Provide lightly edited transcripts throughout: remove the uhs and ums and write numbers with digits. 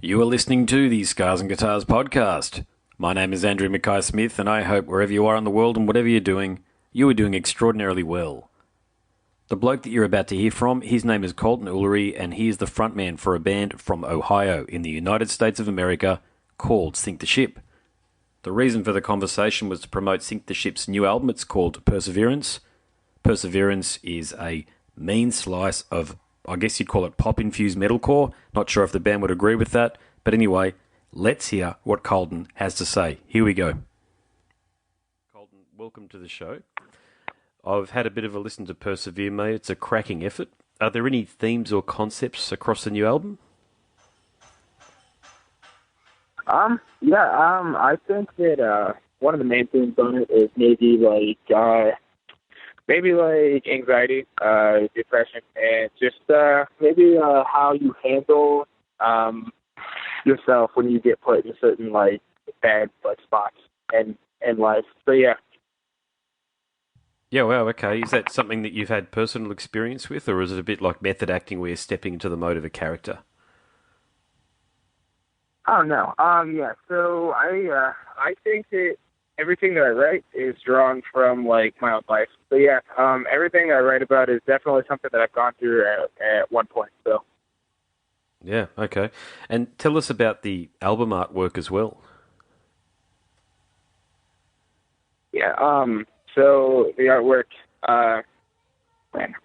You are listening to the Scars and Guitars podcast. My name is Andrew Mackay-Smith, and I hope wherever you are in the world and whatever you're doing, you are doing extraordinarily well. The bloke that you're about to hear from, his name is Colton Ulery, and he is the frontman for a band from Ohio in the United States of America called Sink the Ship. The reason for the conversation was to promote Sink the Ship's new album. It's called Perseverance. Perseverance is a mean slice of, I guess you'd call it pop-infused metalcore. Not sure if the band would agree with that. But anyway, let's hear what Colton has to say. Here we go. Colton, welcome to the show. I've had a bit of a listen to Persevere, mate. It's a cracking effort. Are there any themes or concepts across the new album? I think that one of the main themes on it is maybe anxiety, depression, and just maybe how you handle yourself when you get put in certain bad spots in life. So yeah. Yeah, wow, okay. Is that something that you've had personal experience with, or is it a bit like method acting where you're stepping into the mode of a character? Oh no. So I think that everything that I write is drawn from my own life. So yeah, everything I write about is definitely something that I've gone through at one point. So. Yeah, okay. And tell us about the album artwork as well. Yeah. So the artwork. I'm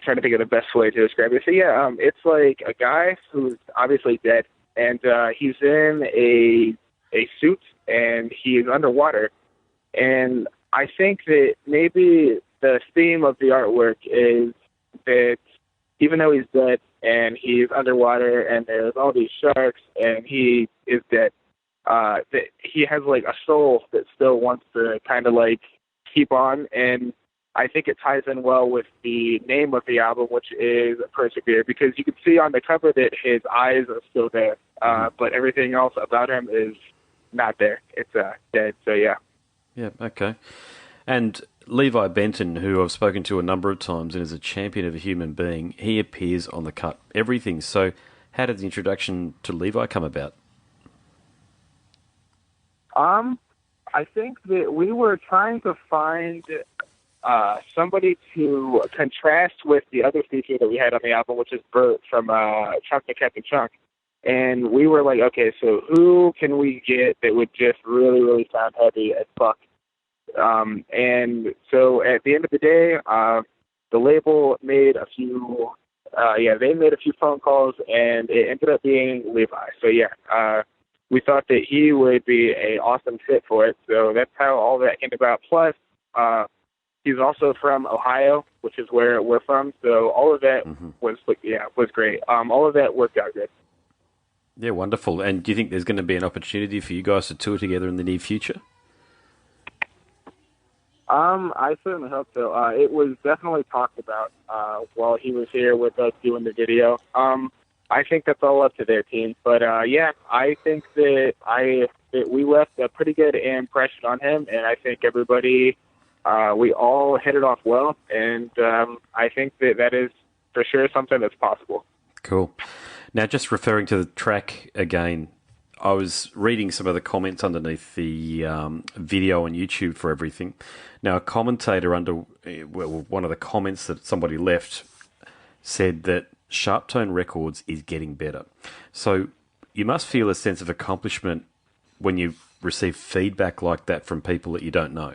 trying to think of the best way to describe it. So yeah, it's like a guy who's obviously dead, and he's in a suit and he is underwater. And I think that maybe the theme of the artwork is that even though he's dead and he's underwater and there's all these sharks and he is dead, that he has a soul that still wants to kind of keep on. And I think it ties in well with the name of the album, which is Persevere, because you can see on the cover that his eyes are still there, but everything else about him is not there. It's dead. So yeah. Yeah, okay. And Levi Benton, who I've spoken to a number of times and is a champion of a human being, he appears on the cut everything. So how did the introduction to Levi come about? I think that we were trying to find somebody to contrast with the other feature that we had on the album, which is Bert from Chunk the Captain Chunk. And we were like, okay, so who can we get that would just really, really sound heavy as fuck? And so at the end of the day, the label made a few, they made a few phone calls, and it ended up being Levi. So yeah, we thought that he would be an awesome fit for it. So that's how all that came about. Plus, he's also from Ohio, which is where we're from. So all of that was great. All of that worked out good. Yeah, wonderful. And do you think there's going to be an opportunity for you guys to tour together in the near future? I certainly hope so. It was definitely talked about while he was here with us doing the video. I think that's all up to their team. But I think that we left a pretty good impression on him, and I think everybody, we all hit it off well, and I think that is for sure something that's possible. Cool. Now, just referring to the track again, I was reading some of the comments underneath the video on YouTube for everything. Now, a commentator one of the comments that somebody left said that Sharptone Records is getting better. So you must feel a sense of accomplishment when you receive feedback like that from people that you don't know.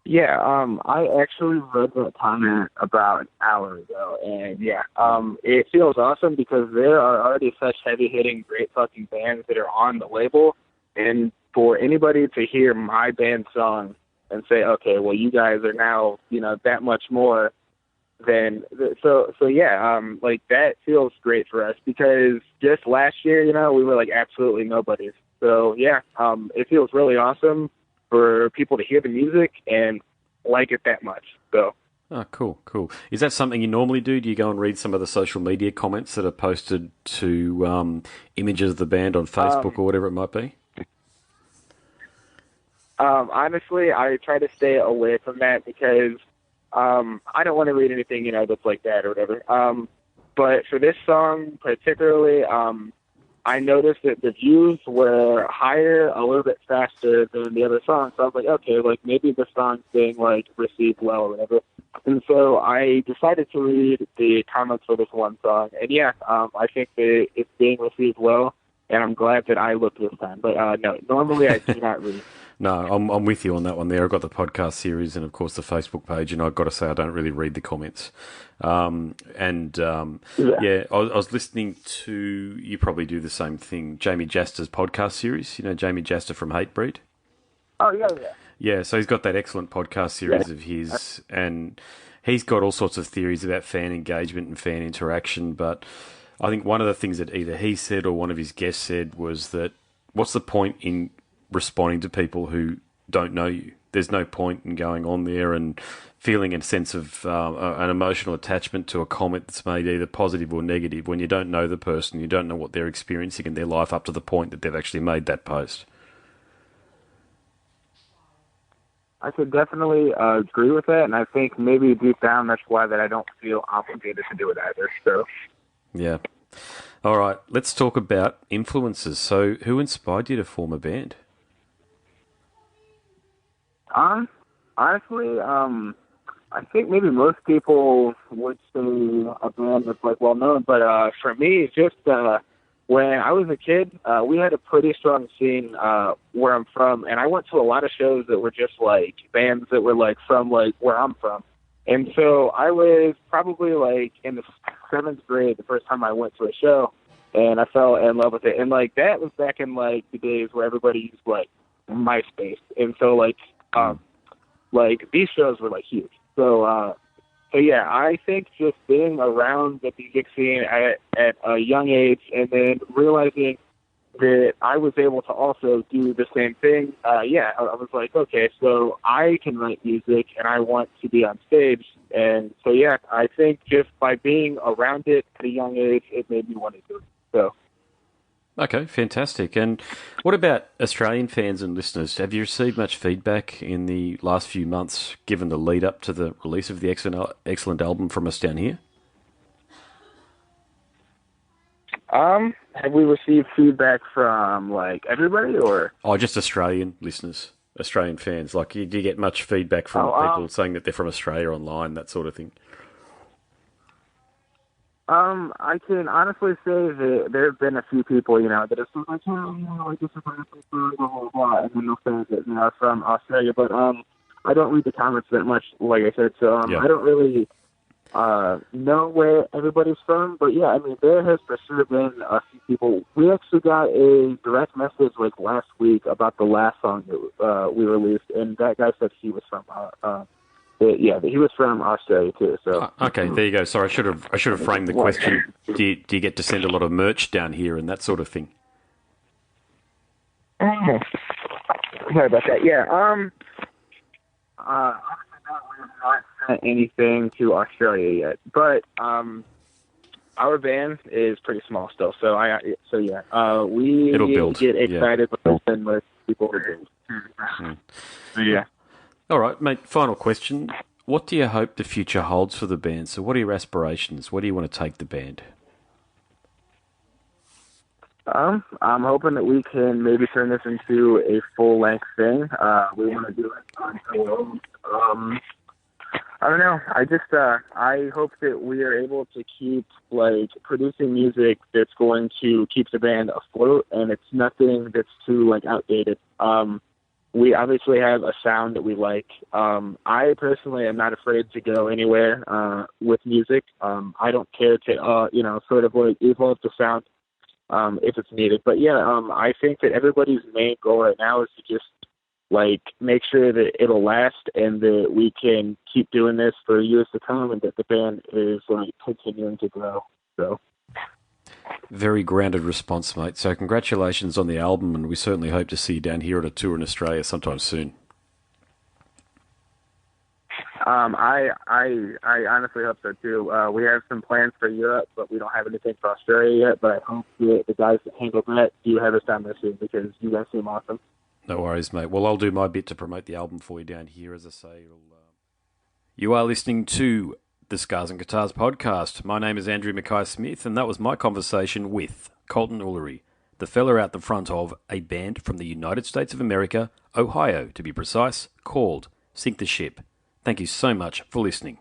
Yeah, I actually read that comment about an hour ago, and it feels awesome because there are already such heavy-hitting, great fucking bands that are on the label, and for anybody to hear my band's song and say, okay, well, you guys are now, that much more than, that feels great for us, because just last year, we were absolutely nobodies. So, it feels really awesome for people to hear the music and like it that much. So. Oh, cool. Is that something you normally do? Do you go and read some of the social media comments that are posted to images of the band on Facebook or whatever it might be? Honestly, I try to stay away from that because I don't want to read anything, that's like that or whatever. but for this song particularly, I noticed that the views were higher a little bit faster than the other songs. So I was like, okay, like maybe the song's being like received well or whatever. And so I decided to read the comments for this one song. And yeah, I think that it's being received well, and I'm glad that I looked this time. But no, normally I do not read. No, I'm with you on that one there. I've got the podcast series and, of course, the Facebook page, and I've got to say I don't really read the comments. Yeah, I was listening to, you probably do the same thing, Jamie Jaster's podcast series. You know, Jamie Jaster from Hatebreed? Oh, yeah. Yeah, so he's got that excellent podcast series of his, and he's got all sorts of theories about fan engagement and fan interaction, but I think one of the things that either he said or one of his guests said was that what's the point in responding to people who don't know you? There's no point in going on there and feeling a sense of an emotional attachment to a comment that's made either positive or negative when you don't know the person, you don't know what they're experiencing in their life up to the point that they've actually made that post. I could definitely agree with that, and I think maybe deep down that's why that I don't feel obligated to do it either. So, yeah. All right, let's talk about influences. So, who inspired you to form a band? Honestly, I think maybe most people would say a band that's like well known, but for me, just when I was a kid, we had a pretty strong scene where I'm from, and I went to a lot of shows that were just like bands that were like from like where I'm from. And so I was probably like in the 7th grade the first time I went to a show, and I fell in love with it. And like that was back in like the days where everybody used like MySpace, and so like these shows were like huge. So yeah, I think just being around the music scene at a young age, and then realizing that I was able to also do the same thing. I was like, okay, so I can write music and I want to be on stage. And so, yeah, I think just by being around it at a young age, it made me want to do it. So. Okay, fantastic. And what about Australian fans and listeners? Have you received much feedback in the last few months, given the lead up to the release of the excellent album from us down here? Have we received feedback from like everybody, or? Oh, just Australian listeners, Australian fans. Like, do you get much feedback from people saying that they're from Australia online, that sort of thing? I can honestly say that there have been a few people, you know, that have said like, oh, you know, like this is blah blah blah, and then they'll say that you know from Australia, but I don't read the comments that much, like I said, so I don't really know where everybody's from, but yeah, I mean, there has for sure been a few people. We actually got a direct message like last week about the last song that we released, and that guy said he was from he was from Australia too. So okay, there you go. Sorry, I should have framed the question. Do you get to send a lot of merch down here and that sort of thing? Sorry about that. Yeah. We have not sent anything to Australia yet, but our band is pretty small still. So we It'll build. Get excited when people are doing. So yeah. All right, mate, final question. What do you hope the future holds for the band? So what are your aspirations? Where do you want to take the band? I'm hoping that we can maybe turn this into a full-length thing. We want to do it on our own. I don't know. I hope that we are able to keep like producing music that's going to keep the band afloat, and it's nothing that's too like outdated. We obviously have a sound that we like. I personally am not afraid to go anywhere with music. I don't care to, sort of like evolve the sound if it's needed. But yeah, I think that everybody's main goal right now is to just like make sure that it'll last and that we can keep doing this for years to come, and that the band is like continuing to grow. So. Very grounded response, mate. So congratulations on the album, and we certainly hope to see you down here at a tour in Australia sometime soon. I honestly hope so too. We have some plans for Europe, but we don't have anything for Australia yet. But I hope that the guys that handle that do have us down there soon, because you guys seem awesome. No worries, mate. Well, I'll do my bit to promote the album for you down here. As I say, you are listening to the Scars and Guitars podcast. My name is Andrew Mackay-Smith, and that was my conversation with Colton Ulery, the fella out the front of a band from the United States of America, Ohio to be precise, called Sink the Ship. Thank you so much for listening.